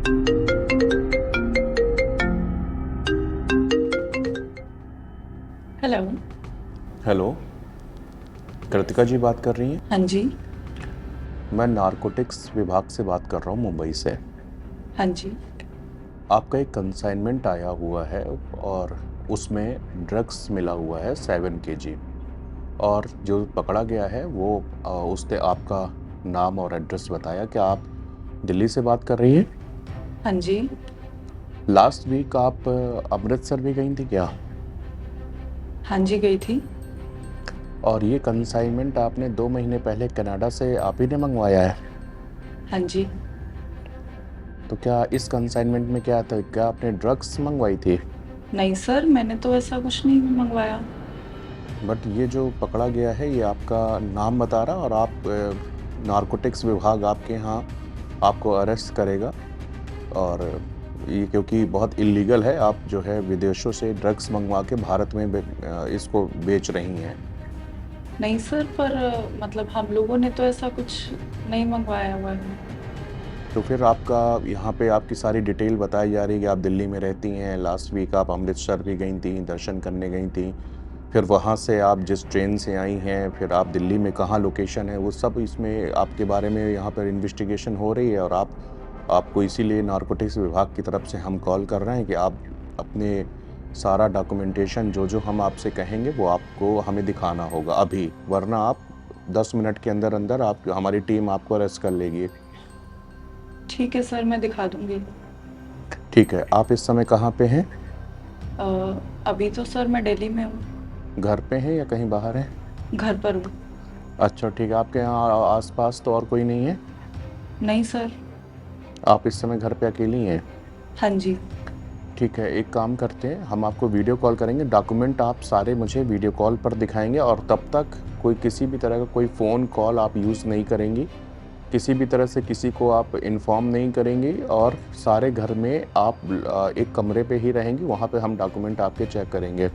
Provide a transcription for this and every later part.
Hello. Hello, Kritika जी बात कर रही हैं? हाँ जी। मैं नारकोटिक्स विभाग से बात कर रहा हूँ, मुंबई से। हाँ जी। आपका एक कंसाइनमेंट आया हुआ है और उसमें ड्रग्स मिला हुआ है 7 kg। और जो पकड़ा गया है वो उसने आपका नाम और एड्रेस बताया। क्या आप दिल्ली से बात कर रही हैं? हाँ जी। लास्ट वीक आप अमृतसर भी गई थी क्या? हाँ जी, गई थी। और ये कंसाइनमेंट आपने 2 महीने पहले कनाडा से आप ही ने मंगवाया है? हाँ जी। तो क्या इस कंसाइनमेंट में क्या था? क्या आपने ड्रग्स मंगवाई थी? नहीं सर, मैंने तो ऐसा कुछ नहीं मंगवाया। बट ये जो पकड़ा गया है ये आपका नाम बता रहा, और आप नारकोटिक्स विभाग आपके यहाँ आपको अरेस्ट करेगा। और ये क्योंकि बहुत इलीगल है, आप जो है विदेशों से ड्रग्स मंगवा के भारत में इसको बेच रही हैं। नहीं सर, पर मतलब हम लोगों ने तो ऐसा कुछ नहीं मंगवाया हुआ है। तो फिर आपका यहाँ पे आपकी सारी डिटेल बताई जा रही है कि आप दिल्ली में रहती हैं। लास्ट वीक आप अमृतसर भी गई थी, दर्शन करने गई थी। फिर वहाँ से आप जिस ट्रेन से आई हैं, फिर आप दिल्ली में कहाँ लोकेशन है, वो सब इसमें आपके बारे में यहाँ पर इन्वेस्टिगेशन हो रही है। और आपको इसीलिए नारकोटिक्स विभाग की तरफ से हम कॉल कर रहे हैं कि आप अपने सारा डॉक्यूमेंटेशन जो जो हम आपसे कहेंगे वो आपको हमें दिखाना होगा अभी, वरना आप 10 मिनट के अंदर अंदर आप हमारी टीम आपको अरेस्ट कर लेगी। ठीक है सर, मैं दिखा दूंगी। ठीक है, आप इस समय कहाँ पे हैं? अभी तो सर मैं दिल्ली में हूँ। घर पे हैं या कहीं बाहर हैं? घर पर हूँ। अच्छा ठीक है, आपके यहाँ आसपास तो और कोई नहीं है? नहीं सर। आप इस समय घर पे अकेली हैं? हाँ जी। ठीक है, एक काम करते हैं, हम आपको वीडियो कॉल करेंगे। डॉक्यूमेंट आप सारे मुझे वीडियो कॉल पर दिखाएंगे, और तब तक कोई किसी भी तरह का कोई फ़ोन कॉल आप यूज़ नहीं करेंगी, किसी भी तरह से किसी को आप इन्फॉर्म नहीं करेंगी। और सारे घर में आप एक कमरे पे ही रहेंगी, वहाँ पे हम डॉक्यूमेंट आपके चेक करेंगे।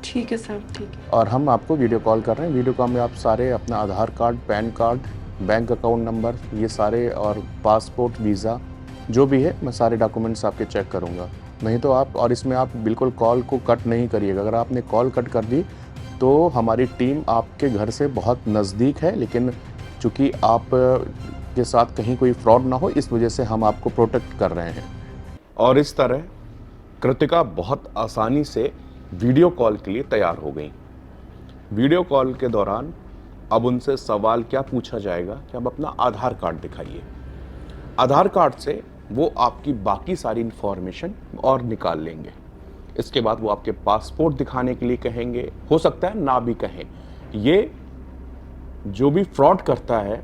ठीक है सर, ठीक है। और हम आपको वीडियो कॉल कर रहे हैं। वीडियो कॉल में आप सारे अपना Aadhaar card, PAN card, bank account number, ये सारे, और पासपोर्ट, वीज़ा जो भी है, मैं सारे डॉक्यूमेंट्स आपके चेक करूँगा। नहीं तो आप, और इसमें आप बिल्कुल कॉल को कट नहीं करिएगा। अगर आपने कॉल कट कर दी तो हमारी टीम आपके घर से बहुत नज़दीक है, लेकिन चूँकि आप के साथ कहीं कोई फ्रॉड ना हो, इस वजह से हम आपको प्रोटेक्ट कर रहे हैं। और इस तरह कृतिका बहुत आसानी से वीडियो कॉल के लिए तैयार हो गई। वीडियो कॉल के दौरान अब उनसे सवाल क्या पूछा जाएगा कि अब अपना आधार कार्ड दिखाइए। आधार कार्ड से वो आपकी बाकी सारी इंफॉर्मेशन और निकाल लेंगे। इसके बाद वो आपके पासपोर्ट दिखाने के लिए कहेंगे, हो सकता है ना भी कहें। ये जो भी फ्रॉड करता है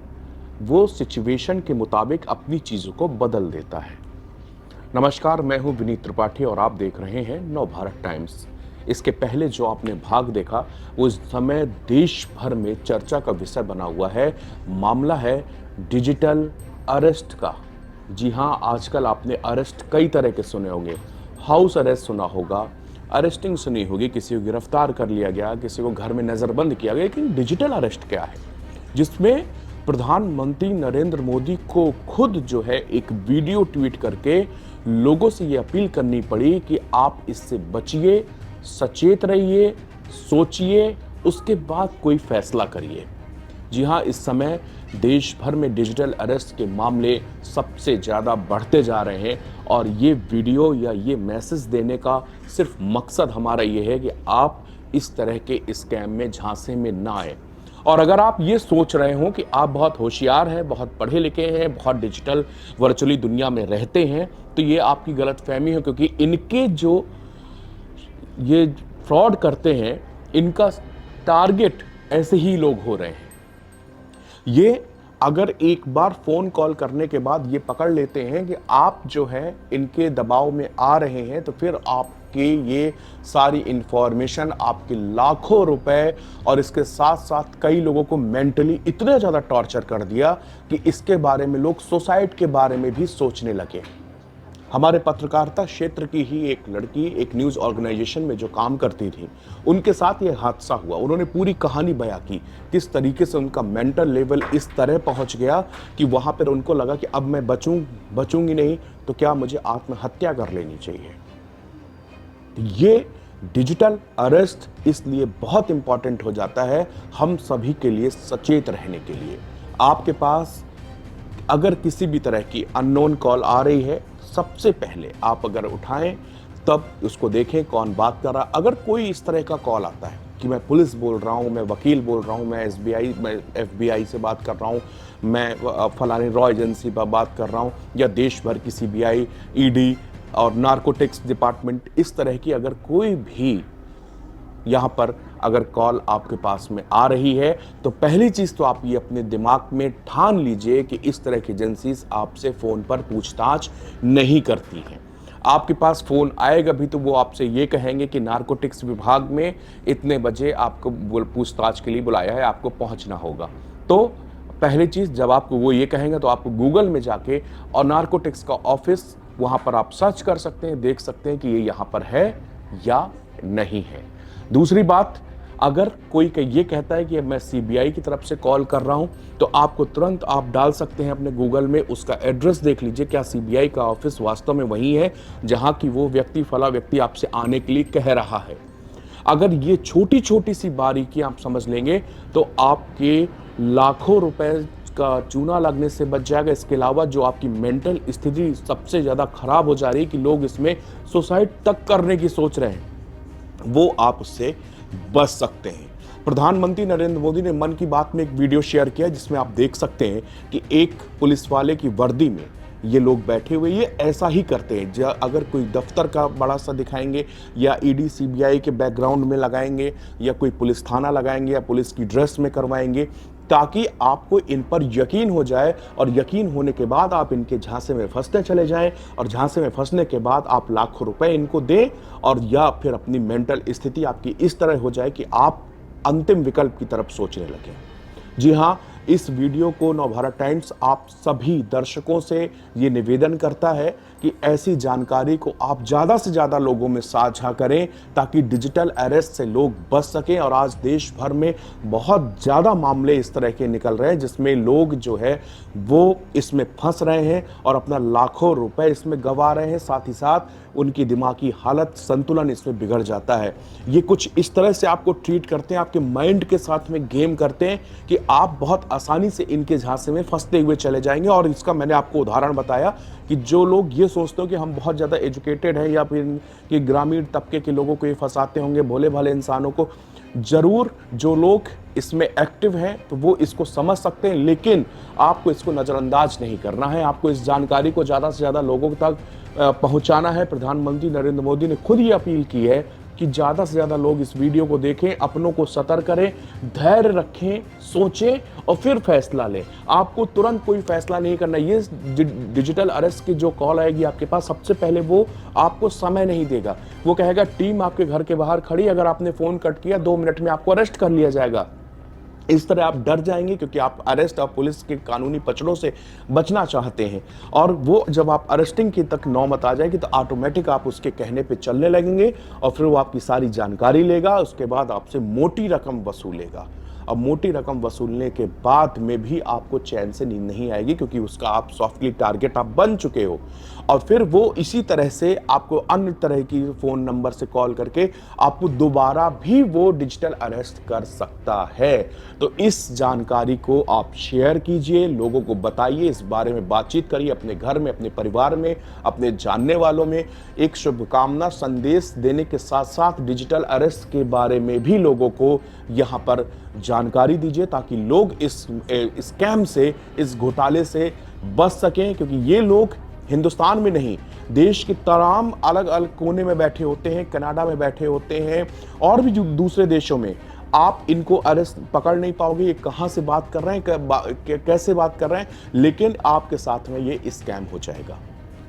वो सिचुएशन के मुताबिक अपनी चीज़ों को बदल देता है। नमस्कार, मैं हूं विनीत त्रिपाठी और आप देख रहे हैं नवभारत टाइम्स। इसके पहले जो आपने भाग देखा वो इस समय देश भर में चर्चा का विषय बना हुआ है। मामला है डिजिटल अरेस्ट का। जी हां, आजकल आपने अरेस्ट कई तरह के सुने होंगे। हाउस अरेस्ट सुना होगा, अरेस्टिंग सुनी होगी, किसी को गिरफ्तार कर लिया गया, किसी को घर में नज़रबंद किया गया। लेकिन डिजिटल अरेस्ट क्या है, जिसमें प्रधानमंत्री नरेंद्र मोदी को खुद जो है एक वीडियो ट्वीट करके लोगों से ये अपील करनी पड़ी कि आप इससे बचिए, सचेत रहिए, सोचिए, उसके बाद कोई फैसला करिए। जी हां, इस समय देश भर में डिजिटल अरेस्ट के मामले सबसे ज़्यादा बढ़ते जा रहे हैं। और ये वीडियो या ये मैसेज देने का सिर्फ मकसद हमारा ये है कि आप इस तरह के स्कैम में झांसे में ना आए। और अगर आप ये सोच रहे हो कि आप बहुत होशियार हैं, बहुत पढ़े लिखे हैं, बहुत डिजिटल वर्चुअली दुनिया में रहते हैं, तो ये आपकी गलतफहमी है। क्योंकि इनके जो ये फ्रॉड करते हैं, इनका टारगेट ऐसे ही लोग हो रहे हैं। ये अगर एक बार फोन कॉल करने के बाद ये पकड़ लेते हैं कि आप जो है इनके दबाव में आ रहे हैं, तो फिर आपके ये सारी इंफॉर्मेशन, आपके लाखों रुपए, और इसके साथ साथ कई लोगों को मेंटली इतना ज़्यादा टॉर्चर कर दिया कि इसके बारे में लोग सुसाइड के बारे में भी सोचने लगे। हमारे पत्रकारिता क्षेत्र की ही एक लड़की एक न्यूज़ ऑर्गेनाइजेशन में जो काम करती थी, उनके साथ ये हादसा हुआ। उन्होंने पूरी कहानी बयां की, किस तरीके से उनका मेंटल लेवल इस तरह पहुंच गया कि वहां पर उनको लगा कि अब मैं बचूंगी नहीं तो क्या मुझे आत्महत्या कर लेनी चाहिए? ये डिजिटल अरेस्ट इसलिए बहुत इंपॉर्टेंट हो जाता है हम सभी के लिए सचेत रहने के लिए। आपके पास अगर किसी भी तरह की अननोन कॉल आ रही है, सबसे पहले आप अगर उठाएं तब उसको देखें कौन बात कर रहा। अगर कोई इस तरह का कॉल आता है कि मैं पुलिस बोल रहा हूं, मैं वकील बोल रहा हूं, मैं FBI से बात कर रहा हूं, मैं फलानी रॉ एजेंसी पर बात कर रहा हूं, या देश भर की CBI, ED और नार्कोटिक्स डिपार्टमेंट, इस तरह की अगर कोई भी यहाँ पर अगर कॉल आपके पास में आ रही है, तो पहली चीज़ तो आप ये अपने दिमाग में ठान लीजिए कि इस तरह की एजेंसीज आपसे फ़ोन पर पूछताछ नहीं करती हैं। आपके पास फ़ोन आएगा भी तो वो आपसे ये कहेंगे कि नार्कोटिक्स विभाग में इतने बजे आपको पूछताछ के लिए बुलाया है, आपको पहुँचना होगा। तो पहली चीज़, जब आपको वो ये कहेंगे तो आपको गूगल में जाके और नार्कोटिक्स का ऑफिस, वहाँ पर आप सर्च कर सकते हैं, देख सकते हैं कि ये यहाँ पर है या नहीं है। दूसरी बात, अगर कोई ये कहता है कि मैं CBI की तरफ से कॉल कर रहा हूं, तो आपको तुरंत आप डाल सकते हैं अपने गूगल में, उसका एड्रेस देख लीजिए, क्या CBI का ऑफिस वास्तव में वही है जहां की वो व्यक्ति, फला व्यक्ति आपसे आने के लिए कह रहा है। अगर ये छोटी छोटी सी बारीकी आप समझ लेंगे तो आपके लाखों रुपए का चूना लगने से बच जाएगा। इसके अलावा जो आपकी मेंटल स्थिति सबसे ज़्यादा खराब हो जा रही है कि लोग इसमें सुसाइड तक करने की सोच रहे हैं, वो आप उससे बच सकते हैं। प्रधानमंत्री नरेंद्र मोदी ने मन की बात में एक वीडियो शेयर किया जिसमें आप देख सकते हैं कि एक पुलिस वाले की वर्दी में ये लोग बैठे हुए ये ऐसा ही करते हैं। अगर कोई दफ्तर का बड़ा सा दिखाएंगे या ED CBI के बैकग्राउंड में लगाएंगे या कोई पुलिस थाना लगाएंगे या पुलिस की ड्रेस में करवाएंगे, ताकि आपको इन पर यकीन हो जाए और यकीन होने के बाद आप इनके झांसे में फंसते चले जाएं और झांसे में फंसने के बाद आप लाखों रुपए इनको दें और या फिर अपनी मेंटल स्थिति आपकी इस तरह हो जाए कि आप अंतिम विकल्प की तरफ सोचने लगें। जी हाँ, इस वीडियो को नवभारत टाइम्स आप सभी दर्शकों से ये निवेदन करता है कि ऐसी जानकारी को आप ज़्यादा से ज़्यादा लोगों में साझा करें ताकि डिजिटल अरेस्ट से लोग बच सकें। और आज देश भर में बहुत ज़्यादा मामले इस तरह के निकल रहे हैं जिसमें लोग जो है वो इसमें फंस रहे हैं और अपना लाखों रुपए इसमें गंवा रहे हैं, साथ ही साथ उनकी दिमागी हालत, संतुलन इसमें बिगड़ जाता है। ये कुछ इस तरह से आपको ट्रीट करते हैं, आपके माइंड के साथ में गेम करते हैं कि आप बहुत आसानी से इनके झांसे में फंसते हुए चले जाएंगे। और इसका मैंने आपको उदाहरण बताया कि जो लोग ये सोचते हो कि हम बहुत ज़्यादा एजुकेटेड हैं या फिर कि ग्रामीण तबके के लोगों को ये फंसाते होंगे, भोले भाले इंसानों को, ज़रूर जो लोग इसमें एक्टिव हैं तो वो इसको समझ सकते हैं, लेकिन आपको इसको नज़रअंदाज नहीं करना है। आपको इस जानकारी को ज़्यादा से ज़्यादा लोगों तक पहुंचाना है। प्रधानमंत्री नरेंद्र मोदी ने खुद ये अपील की है कि ज़्यादा से ज़्यादा लोग इस वीडियो को देखें, अपनों को सतर्क करें, धैर्य रखें, सोचें और फिर फैसला लें। आपको तुरंत कोई फैसला नहीं करना। ये डिजिटल अरेस्ट की जो कॉल आएगी आपके पास, सबसे पहले वो आपको समय नहीं देगा। वो कहेगा टीम आपके घर के बाहर खड़ी, अगर आपने फ़ोन कट किया 2 मिनट में आपको अरेस्ट कर लिया जाएगा। इस तरह आप डर जाएंगे क्योंकि आप अरेस्ट और पुलिस के कानूनी पचड़ों से बचना चाहते हैं। और वो जब आप अरेस्टिंग की तक नौबत आ जाएगी तो ऑटोमेटिक आप उसके कहने पे चलने लगेंगे और फिर वो आपकी सारी जानकारी लेगा, उसके बाद आपसे मोटी रकम वसूलेगा। अब मोटी रकम वसूलने के बाद में भी आपको चैन से नींद नहीं आएगी क्योंकि उसका आप सॉफ्टली टारगेट आप बन चुके हो। और फिर वो इसी तरह से आपको अन्य तरह की फ़ोन नंबर से कॉल करके आपको दोबारा भी वो डिजिटल अरेस्ट कर सकता है। तो इस जानकारी को आप शेयर कीजिए, लोगों को बताइए, इस बारे में बातचीत करिए अपने घर में, अपने परिवार में, अपने जानने वालों में। एक शुभकामना संदेश देने के साथ साथ डिजिटल अरेस्ट के बारे में भी लोगों को यहाँ पर जानकारी दीजिए ताकि लोग इस स्कैम से, इस घोटाले से बच सकें। क्योंकि ये लोग हिंदुस्तान में नहीं, देश के तमाम अलग अलग कोने में बैठे होते हैं, कनाडा में बैठे होते हैं और भी दूसरे देशों में। आप इनको अरेस्ट पकड़ नहीं पाओगे, ये कहाँ से बात कर रहे हैं, कैसे बात कर रहे हैं, लेकिन आपके साथ में ये स्कैम हो जाएगा।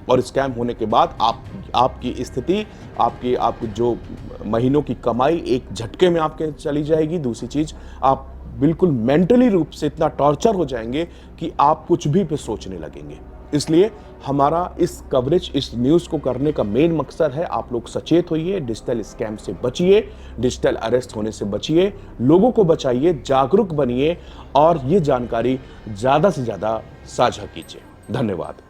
और स्कैम होने के बाद आपकी स्थिति, आपकी जो महीनों की कमाई एक झटके में आपके चली जाएगी। दूसरी चीज़, आप बिल्कुल मेंटली रूप से इतना टॉर्चर हो जाएंगे कि आप कुछ भी पे सोचने लगेंगे। इसलिए हमारा इस कवरेज, इस न्यूज़ को करने का मेन मकसद है आप लोग सचेत होइए, डिजिटल स्कैम से बचिए, डिजिटल अरेस्ट होने से बचिए, लोगों को बचाइए, जागरूक बनिए और ये जानकारी ज़्यादा से ज़्यादा साझा कीजिए। धन्यवाद।